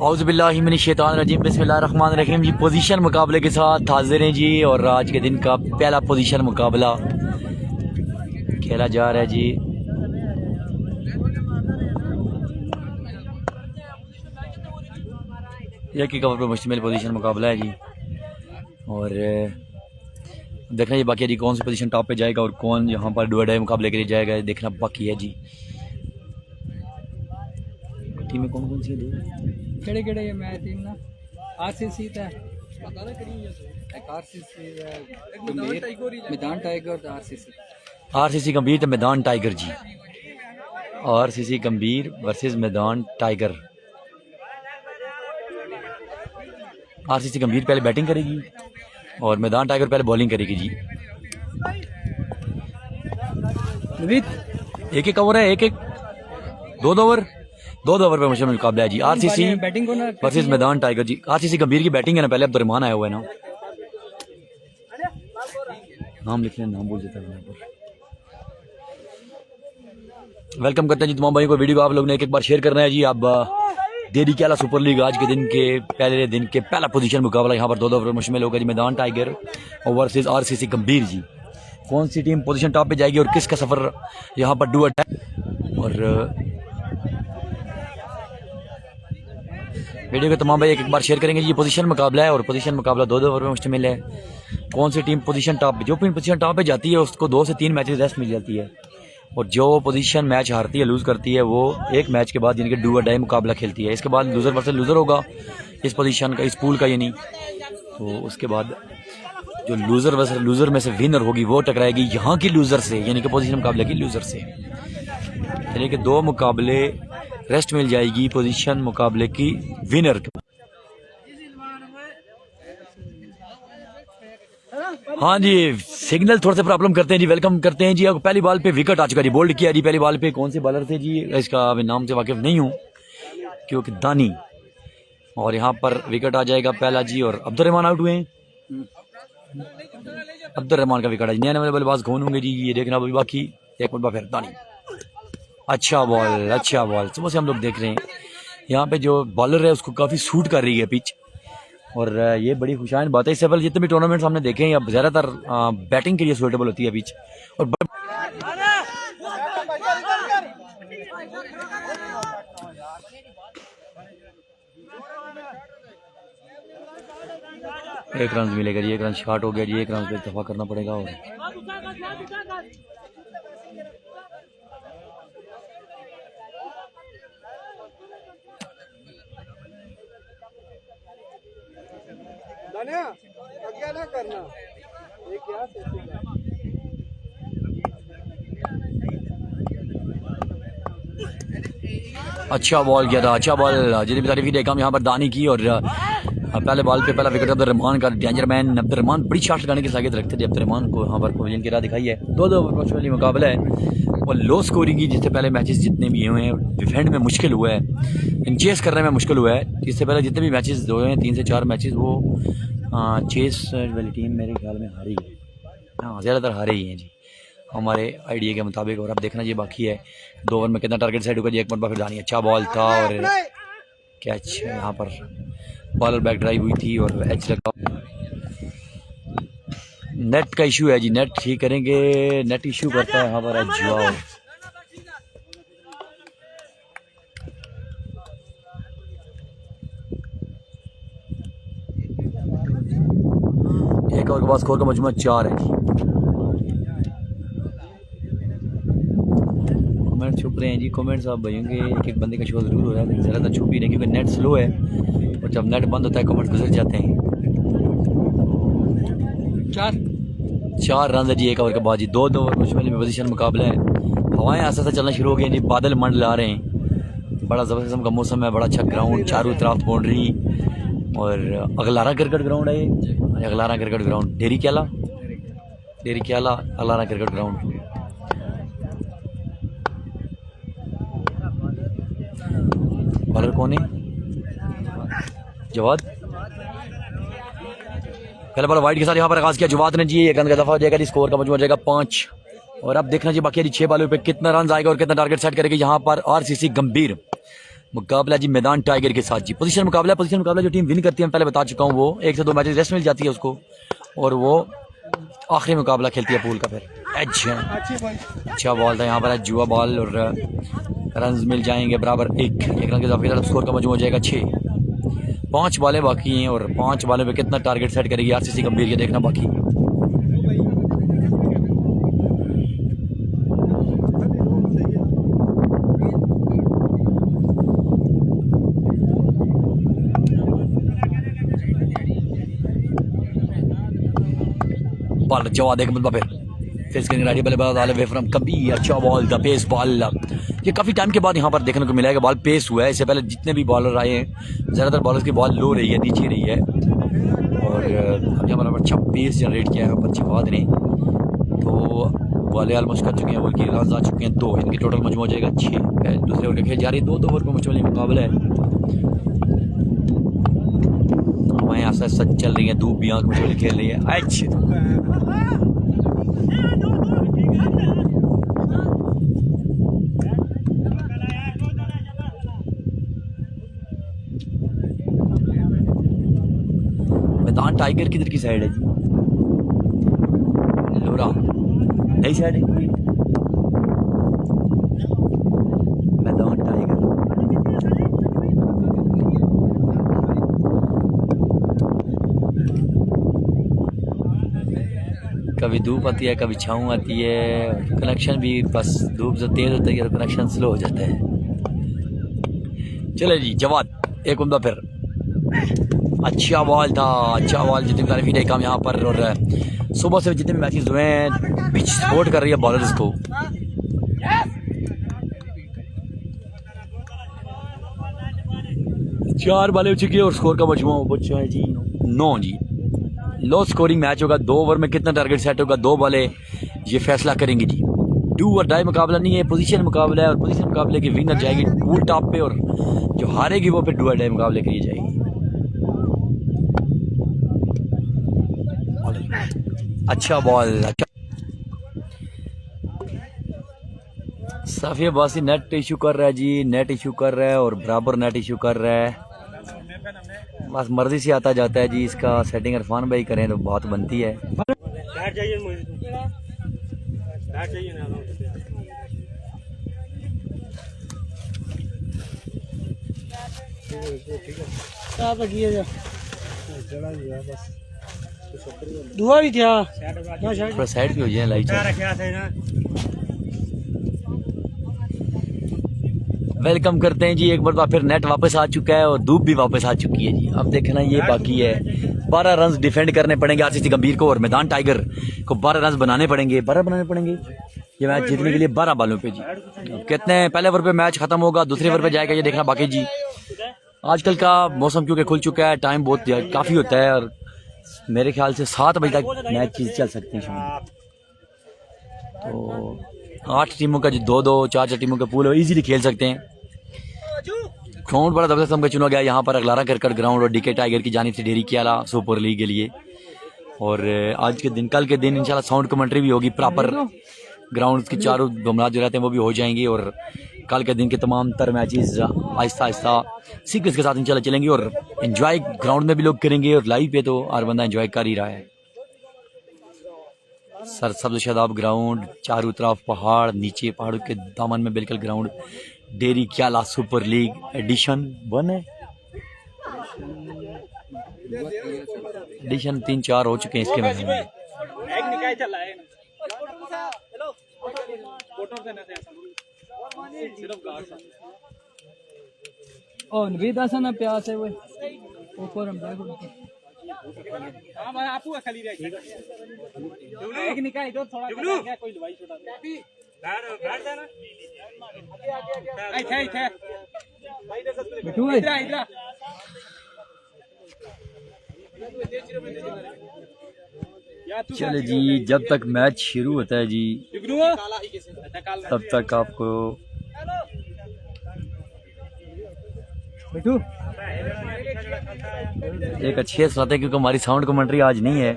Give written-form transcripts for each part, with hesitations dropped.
औज़ुबिल्लाहिमिनश्शैतानिर्रजीम बिस्मिल्लाहिर्रहमानिर्रहीम जी। पोजीशन मुकाबले के साथ हाजिर हैं जी और आज के दिन का पहला पोजीशन मुकाबला खेला जा रहा है जी। यह की कवर पर मुश्तमिल पोजीशन मुकाबला है जी और देखना ये बाकी है जी कौन सी पोजीशन टॉप पे जाएगा और कौन यहाँ पर डू और डाई मुकाबले के लिए जाएगा देखना बाकी है जी। टीमें कौन कौन सी है केड़े केड़े ये मैच टीम ना आरसीसी था पता ना करी एक आरसीसी मैदान टाइगर और आरसीसी गंभीर तो मैदान टाइगर जी। आरसीसी गंभीर वर्सेस मैदान टाइगर। आरसीसी गंभीर पहले बैटिंग करेगी और मैदान टाइगर पहले बॉलिंग करेगी जी। एक एक ओवर है, एक एक दो ओवर पे मुश्किल मुकाबला है जी। आरसीसी वर्सेस मैदान टाइगर जी। आरसीसी गंभीर की बैटिंग है ना, पहले अब्दुर्रहमान आया हुआ है ना, नाम लिख लें, नाम बोल देता है। वेलकम करते हैं जी तमाम भाई को। वीडियो आप लोग ने एक एक बार शेयर करना है जी। अब देरी कैला सुपर लीग आज के दिन के पहले दिन के पहला पोजीशन मुकाबला यहाँ पर दो ओवर मुश्किल होगा जी। मैदान टाइगर वर्सेस आरसीसी गंभीर जी। कौन सी टीम पोजीशन टॉप पे जाएगी और किसका सफर यहाँ पर डू अटैक। और वीडियो के तमाम भाई एक एक बार शेयर करेंगे जी। ये पोजीशन मुकाबला है और पोजीशन मुकाबला दो ओवर में मुश्तमिल है। कौन सी टीम पोजीशन टॉप पे, जो पोजीशन टॉप पे जाती है उसको 2 से 3 मैचेस रेस्ट मिल जाती है और जो पोजीशन मैच हारती है, लूज़ करती है, वो एक मैच के बाद यानी कि डू और डाई मुकाबला खेलती है। इसके बाद लूज़र वर्सेस लूज़र होगा इस पोजीशन का, इस पूल का यानी। तो उसके बाद जो लूज़र वर्सेस लूज़र में से विनर होगी वो टकराएगी यहाँ की लूज़र से, यानी कि पोजीशन मुकाबले की लूज़र से। यानी कि 2 मुकाबले रेस्ट मिल जाएगी पोजीशन मुकाबले की विनर। हाँ जी, सिग्नल थोड़े से प्रॉब्लम करते हैं जी। वेलकम करते हैं जी। अब पहली बॉल पे विकेट आ चुका जी, बोल्ड किया जी। पहली बॉल पे कौन से बॉलर थे जी, इसका अभी नाम से वाकिफ नहीं हूँ क्योंकि दानी। और यहाँ पर विकेट आ जाएगा पहला जी और अब्दुर्रहमान आउट हुए हैं। अब्दुर्रहमान का विकेट है जी। नए बल्लेबाज कौन होंगे जी, ये देखना अभी बाकी। एक मिनट फिर दानी। अच्छा बॉल सुबह से हम लोग देख रहे हैं। यहाँ पे जो बॉलर है उसको काफ़ी सूट कर रही है पिच और ये बड़ी खुशाइन बात है। इससे पहले जितने भी टूर्नामेंट्स हमने देखे हैं अब ज़्यादातर बैटिंग के लिए सूटेबल होती है पिच। और एक रन मिलेगा जी, 1 रन शॉट हो गया जी। 1 रन पे इत्तेफाक करना पड़ेगा। और ना करना ये क्या अच्छा बॉल किया था, अच्छा बॉल जितनी तारीफ की देखा हम यहाँ पर दानी की। और पहले बॉल पे पहला विकेट अब्दुर्रहमान का। डेंजर मैन अब्दुर्रहमान बड़ी शॉट लगाने की साकियत रखते थे अब्दुर्रहमान को। यहाँ पर पोजीशन की राह दिखाई है। 2 ओवर वाली मुकाबला है और लो स्कोरिंग की। जिससे पहले मैचेस जितने भी हुए हैं डिफेंड में मुश्किल हुआ है, चेस करने में मुश्किल हुआ है। इससे पहले जितने भी मैचेस हुए हैं 3 से 4 मैचेस वो चेस वाली टीम मेरे ख्याल में हारी है। हाँ, ज़्यादातर हारे ही हैं जी हमारे आइडिया के मुताबिक। और अब देखना ये बाकी है 2 ओवर में कितना टारगेट सेट होगा जी। 1 मिनट फिर जानी। अच्छा बॉल था और कैच यहाँ पर बॉलर बैक ड्राइव हुई थी और एच लगा। नेट का इशू है जी, नेट ठीक करेंगे। नेट इशू करता है यहाँ पर एच जुआ। एक ओवर के बाद स्कोर का मजमूआ 4 है जी। कमेंट छुप रहे हैं जी। कमेंट्स आप भाइयों के एक बंदे का शो जरूर हो रहा है लेकिन ज़्यादा छुप ही नहीं क्योंकि नेट स्लो है और जब नेट बंद होता है कमेंट्स गुजर जाते हैं। 4 रन है जी 1 ओवर के बाद जी। 2 ओवर में पोजीशन मुकाबला है। हवाएं ऐसा चलना शुरू हो गई जी। बादल मंडल आ रहे हैं। बड़ा ज़बरदस्त किस्म का मौसम है। बड़ा अच्छा ग्राउंड, चारों तरफ बाउंड्री और अगलारा क्रिकेट ग्राउंड है ये। अगलारा क्रिकेट ग्राउंड डेरी क्याला अगलारा क्रिकेट ग्राउंड। बॉलर कौन है? जवाद। पहले बॉल वाइड के साथ यहाँ पर आगाज किया जवाद ने जी। 1 रन का दफा हो जाएगा जी। स्कोर का मजमूआ हो जाएगा 5। और अब देखना जी बाकी 6 बॉलों पे कितना रन आएगा और कितना टारगेट सेट करेगी यहाँ पर आरसीसी गंभीर। मुकाबला जी मैदान टाइगर के साथ जी। पोजीशन मुकाबला जो टीम विन करती है मैं पहले बता चुका हूँ, वो 1 से 2 मैचेस रेस्ट मिल जाती है उसको, और वो आखिरी मुकाबला खेलती है पूल का। फिर अच्छा बॉल था यहाँ पर, जुआ बॉल, और रन मिल जाएंगे बराबर 1 रन के इजाफे, स्कोर का मजमू हो जाएगा 6। 5 बॉलें बाकी हैं और 5 बॉलों पे कितना टारगेट सेट करेगी आरसीसी गंभीर, ये देखना बाकी। बॉल जवाब एक मुद्दा फिर स्क्रीन रेडी बल्लेबाज आले वे फ्रॉम कबीर। अच्छा बॉल द पेस बॉल, ये काफ़ी टाइम के बाद यहाँ पर देखने को मिला है कि बॉल पेस हुआ है। इससे पहले जितने भी बॉलर आए हैं ज़्यादातर बॉलर्स की बॉल लो रही है, नीचे रही है, और अब यहाँ पर अच्छा पेस जनरेट किया है बच्चे बाद ने। तो बॉलें ऑलमोस्ट कर चुके हैं, ओवर की रन आ चुके हैं 2, इनकी टोटल मजमू हो जाएगा 6। दूसरे ओवर के खेल जा रही है, 2 ओवर को मचवाली मुकाबला है। हमारे आस्ते आस्ते चल रही है, धूप भी आँख मचवाली खेल रही है। मैदान टाइगर किधर की साइड है जी? लोरा नई साइड है मैदान टाइगर। कभी धूप आती है, कभी छाँव आती है, कनेक्शन भी बस धूप से तेज होती है और कनेक्शन स्लो हो जाता है। चले जी जवाब एक उम्दा फिर। अच्छा बॉल था, अच्छा बॉल, जितनी तारीफ ही काम यहाँ पर, और सुबह से जितने भी मैचेस हुए हैं पिच सपोर्ट कर रही है बॉलर्स को। चार बॉलें हो चुकी है और स्कोर का मजमू बच्चा है जी 9 जी। लो स्कोरिंग मैच होगा, 2 ओवर में कितना टारगेट सेट होगा, 2 बॉलें ये फैसला करेंगी जी। डू और डाई मुकाबला नहीं है, पोजीशन मुकाबला है, और पोजीशन मुकाबले की विनर जाएगी पूल टॉप पे, और जो हारेगी वो फिर डू और डाई मुकाबले के लिए जाएगी। अच्छा बॉल, अच्छा साफिया बासी नेट इशू कर रहा है जी, नेट इशू कर रहा है और बराबर नेट इशू कर रहा है। बस मर्जी से आता जाता है जी, इसका सेटिंग इरफान भाई करें तो बात बनती है। दुआ भी क्या थोड़ा साइड भी हो जाए लाइट। वेलकम करते हैं जी एक बार फिर, नेट वापस आ चुका है और धूप भी वापस आ चुकी है जी। अब देखना ये बाकी है, 12 रन डिफेंड करने पड़ेंगे आरसीसी गंभीर को, और मैदान टाइगर को 12 रन बनाने पड़ेंगे, 12 बनाने पड़ेंगे ये मैच जीतने के लिए 12 बॉलों पे जी। कितने पहले ओवर पे मैच खत्म होगा, दूसरे ओवर पे जाएगा ये देखना बाकी जी। आजकल का मौसम क्योंकि खुल चुका है, टाइम बहुत काफ़ी होता है, और मेरे ख्याल से 7 बजे तक मैच चल सकते हैं शाम। तो 8 टीमों का जो 2-2 4-4 टीमों का पूल है, इजीली खेल सकते हैं। ग्राउंड बड़ा जबरदस्त हमका चुना गया यहाँ पर, अगलारा करकट ग्राउंड, और डीके टाइगर की जानिब से डेरी कियाला सुपर लीग के लिए। और आज के दिन, कल के दिन इंशाल्लाह साउंड कमेंट्री भी होगी प्रॉपर, ग्राउंड के चारों बुमराह जो रहते हैं वो भी हो जाएंगे, और कल के दिन के तमाम तर मैचेस आहिस्ता आहिस्ता सीक्वेंस के साथ इंशाल्लाह चलेंगे, और एंजॉय ग्राउंड में भी लोग करेंगे, और लाइव पे तो हर बंदा एंजॉय कर ही रहा है। सरसब्ज शादाब ग्राउंड, चारों तरफ पहाड़, नीचे पहाड़ों के दामन में बिल्कुल ग्राउंड। डेरी क्याला सुपर लीग एडिशन 1 है, एडिशन 3-4 हो चुके हैं इसके मैच में। और नवीद हसन प्यास है वो ऊपर हम देखो। हां भाई आपू खाली रह गया एक निकाय इधर थोड़ा क्या कोई दवाई छोटा बैठ जाना आगे थे बिटू इधर चले जी, जब तक मैच शुरू होता है जी तब तक आपको बिटू एक अच्छी सुनाते हैं, क्योंकि हमारी साउंड कमेंट्री आज नहीं है,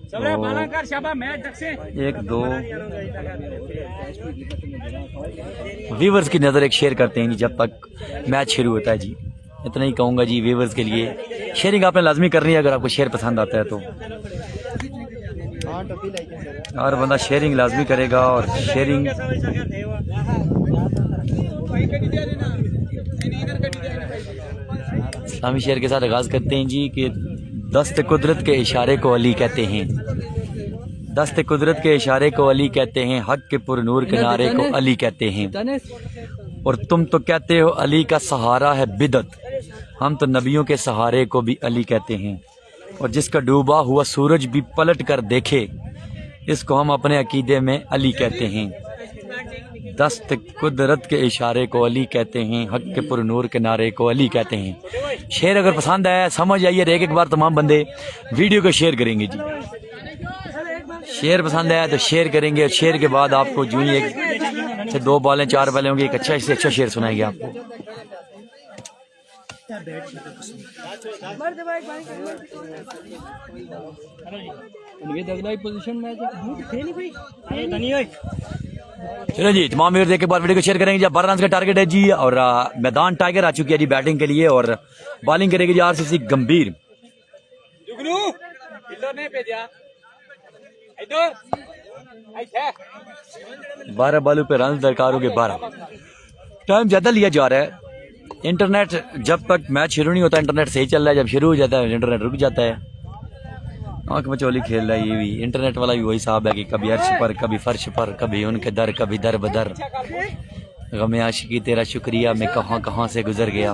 सबरे बाला कर शाबा मैच तक से 1-2 व्यूवर्स की नज़र एक शेयर करते हैं जी जब तक मैच शुरू होता है जी। इतना ही कहूँगा जी व्यूवर्स के लिए शेयरिंग आपने लाजमी करनी है अगर आपको शेयर पसंद आता है तो। हर बंदा शेयरिंग लाजमी करेगा और शेयरिंग इस्लामी शेर के साथ आगाज़ करते हैं जी कि दस्त कुदरत के इशारे को अली कहते हैं, दस्त कुदरत के इशारे को अली कहते हैं, हक के पुरनूर किनारे को अली कहते हैं। और तुम तो कहते हो अली का सहारा है बिदत, हम तो नबियों के सहारे को भी अली कहते हैं। और जिसका डूबा हुआ सूरज भी पलट कर देखे, इसको हम अपने अकीदे में अली कहते हैं। दस्त कुदरत के इशारे को अली कहते हैं, हक के पुरनूर किनारे को अली कहते हैं। शेर अगर पसंद आया समझ आइए, एक एक बार तमाम बंदे वीडियो को शेयर करेंगे जी। शेर पसंद आया तो शेयर करेंगे और शेयर के बाद आपको जो ही एक से 2 बॉलें 4 बॉलें होंगी, एक अच्छा से अच्छा शेर सुनाएंगे आपको। चलो जी तमाम व्यूअर्स एक बार वीडियो को शेयर करेंगे। 12 रन का टारगेट है जी और मैदान टाइगर आ चुकी है जी बैटिंग के लिए और बॉलिंग करेगी जी आरसीसी गंभीर। 12 बॉलों पे रन दरकार हो गए 12। टाइम ज्यादा लिया जा रहा है। इंटरनेट जब तक मैच शुरू नहीं होता इंटरनेट सही चल रहा है, जब शुरू हो जाता है इंटरनेट रुक जाता है। आंख में चोली खेल रहा है ये भी इंटरनेट वाला भी वही साहब है कि कभी अर्श पर कभी फर्श पर, कभी उनके दर कभी दर बदर। गमे आशिकी तेरा शुक्रिया मैं कहां कहां से गुजर गया।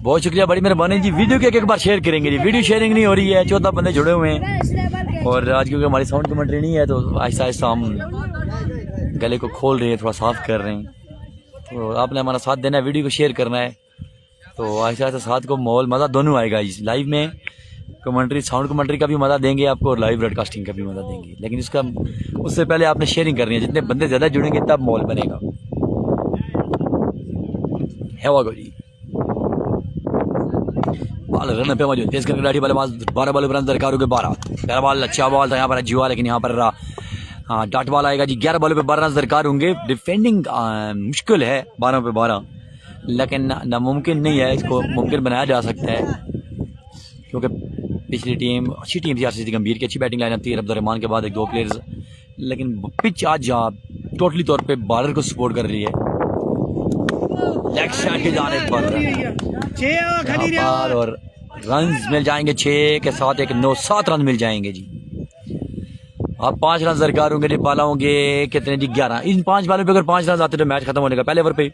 बहुत शुक्रिया, बड़ी मेहरबानी जी। वीडियो के एक बार शेयर करेंगे जी, वीडियो शेयरिंग नहीं हो रही है, 14 बंदे जुड़े हुए हैं और आज क्योंकि हमारी साउंड कमेंट्री नहीं है तो आहिस्ता आहिस्ता हम गले को खोल रहे हैं, थोड़ा साफ कर रहे हैं। तो आपने हमारा साथ देना है, वीडियो को शेयर करना है तो आहिस्ता आहिस्ता साथ को माहौल मज़ा दोनों आएगा। इस लाइव में कमेंट्री साउंड कमेंट्री का भी मज़ा देंगे आपको और लाइव ब्रॉडकास्टिंग का भी मज़ा देंगे, लेकिन इसका उससे पहले आपने शेयरिंग करनी है। जितने बंदे ज़्यादा जुड़ेंगे तब माहौल बनेगा। हेवा को जी बाल रन पे मौजूद तेज करके लाठी वाले 12 बॉल पर दरकार हो गए 12। पहला बॉल अच्छा बॉल था यहाँ पर जुआ, लेकिन यहाँ पर हाँ डॉट बॉल आएगा जी। 11 बॉल पे 12 रन दरकार होंगे। डिफेंडिंग मुश्किल है 12 पे 12, लेकिन नामुमकिन नहीं है, इसको मुमकिन बनाया जा सकता है क्योंकि पिछली टीम अच्छी टीम थी आरसीसी गंभीर की, अच्छी बैटिंग लाइनअप थी। अब्दुर्रहमान के बाद 1-2 प्लेयर्स, लेकिन पिच आज टोटली तौर पे बॉलर को सपोर्ट कर रही है। लेग शॉट के जाने पर और रन्स मिल जाएंगे 6 के साथ एक 9-7 रन मिल जाएंगे जी। अब 5 रन दरकार होंगे जी। बाला होंगे कितने जी 11। इन 5 बालों पे अगर 5 रन आते तो मैच खत्म होने का। पहले ओवर पे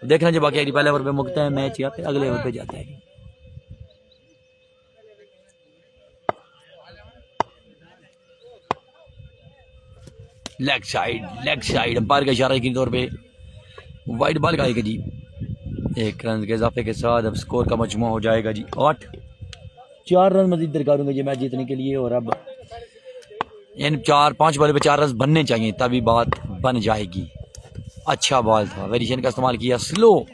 देखना जी बाकी पहले ओवर पे मुकता है मैच या फिर अगले ओवर पे जाता है। लेग साइड अंपायर का इशारा के तौर पे वाइड बॉल का आएगा जी। 1 रन के इजाफे के साथ अब स्कोर का मजमू हो जाएगा जी 8। 4 रन मजीद दरकार होंगे जी मैच जीतने के लिए और अब इन 4-5 बॉल पे 4 रन बनने चाहिए तभी बात बन जाएगी। अच्छा बॉल था, वेरिएशन का इस्तेमाल किया। स्लो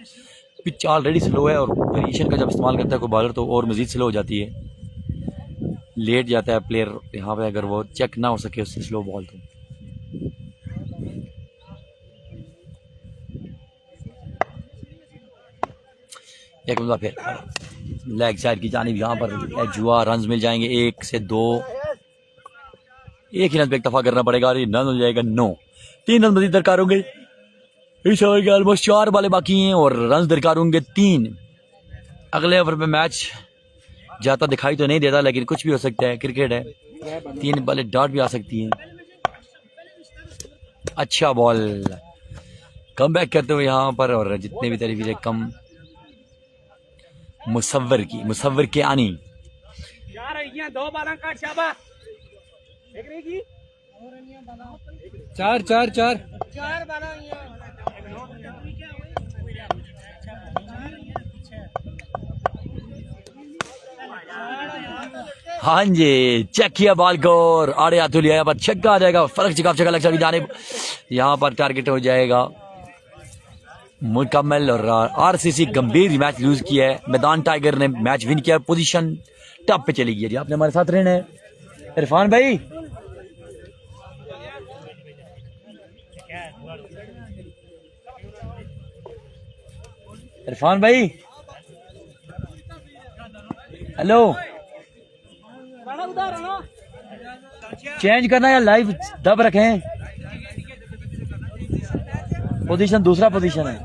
पिच ऑलरेडी स्लो है और वेरिएशन का जब इस्तेमाल करता है कोई बॉलर तो और मजीद स्लो हो जाती है, लेट जाता है प्लेयर यहाँ पे अगर वो चेक ना हो सके उससे स्लो बॉल तो। एक बंदा फिर लेग साइड की जानिब यहाँ पर जुआ रन मिल जाएंगे 1 से 2। एक ही रन पे इक्तफा करना पड़ेगा और रन हो जाएगा 9। 3 रन मजीद दरकार होंगे। इस ओवर के ऑलमोस्ट 4 बॉलें बाकी हैं और रन दरकार होंगे 3। अगले ओवर पे मैच जाता दिखाई तो नहीं देता, लेकिन कुछ भी हो सकता है, क्रिकेट है। 3 बॉलें डॉट भी आ सकती हैं। अच्छा बॉल कम बैक करते हुए यहाँ पर और जितने भी तरीके कम मुसव्वर के आनी। चार हाँ जी, चेक किया बॉल को और आड़े हाथों लिया, पर छक्का आ जाएगा, फर्क छक्का लग सकी जाने, यहाँ पर टारगेट हो जाएगा मुकम्मल। और आरसीसी गंभीर मैच लूज किया है, मैदान टाइगर ने मैच विन किया, पोजीशन टॉप पे चली गई जी। आपने हमारे साथ रहना है इरफान भाई। इरफान भाई हेलो, चेंज करना या लाइव दब रखें, पोजीशन दूसरा पोजीशन है।